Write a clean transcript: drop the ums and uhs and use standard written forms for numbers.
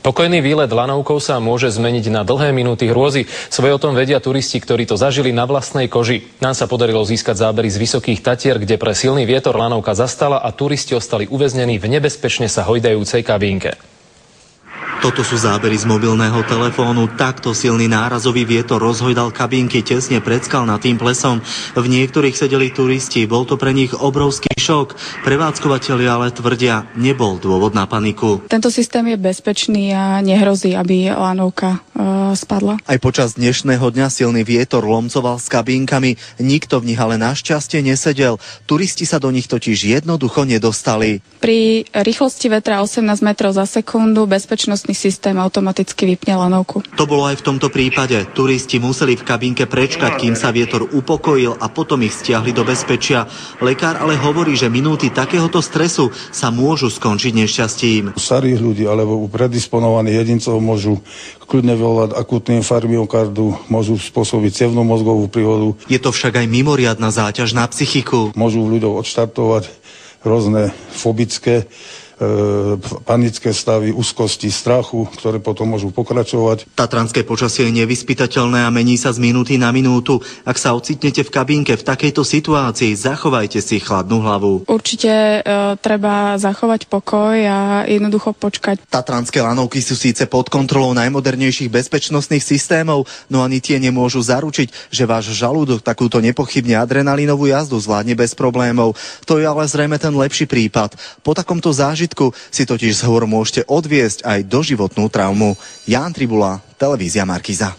Pokojný výlet lanovkou sa môže zmeniť na dlhé minúty hrôzy. Svoje o tom vedia turisti, ktorí to zažili na vlastnej koži. Nám sa podarilo získať zábery z Vysokých Tatier, kde pre silný vietor lanovka zastala a turisti ostali uväznení v nebezpečne sa hojdajúcej kabínke. Toto sú zábery z mobilného telefónu. Takto silný nárazový vietor rozhojdal kabínky tesne pred skalnatým plesom. V niektorých sedeli turisti. Bol to pre nich obrovský šok. Prevádzkovatelia ale tvrdia, nebol dôvod na paniku. Tento systém je bezpečný a nehrozí, aby lanovka spadla. Aj počas dnešného dňa silný vietor lomcoval s kabínkami. Nikto v nich ale našťastie nesedel. Turisti sa do nich totiž jednoducho nedostali. Pri rýchlosti vetra 18 metrov za sekundu bezpečnostný systém automaticky vypne lanovku. To bolo aj v tomto prípade. Turisti museli v kabínke prečkať, kým sa vietor upokojil a potom ich stiahli do bezpečia. Lekár ale hovorí, že minúty takéhoto stresu sa môžu skončiť nešťastím. Starých ľudí alebo predisponovaných jedincov môžu kľudne vyvolať akútny infarkt myokardu, môžu spôsobiť cievnu mozgovú príhodu. Je to však aj mimoriadna záťaž na psychiku. Môžu v ľuďoch odštartovať rôzne fobické, panické stavy, úzkosti, strachu, ktoré potom môžu pokračovať. Tatranské počasie je nevyspytateľné a mení sa z minúty na minútu. Ak sa ocitnete v kabínke v takejto situácii, zachovajte si chladnú hlavu. Určite treba zachovať pokoj a jednoducho počkať. Tatranské lanovky sú síce pod kontrolou najmodernejších bezpečnostných systémov, no ani tie nemôžu zaručiť, že váš žalúdok takúto nepochybne adrenalinovú jazdu zvládne bez problémov. To je ale zrejme ten lepší prípad. Po takomto zážitku si totiž zhor môžete odviesť aj doživotnú traumu. Ján Tribula, televízia Markíza.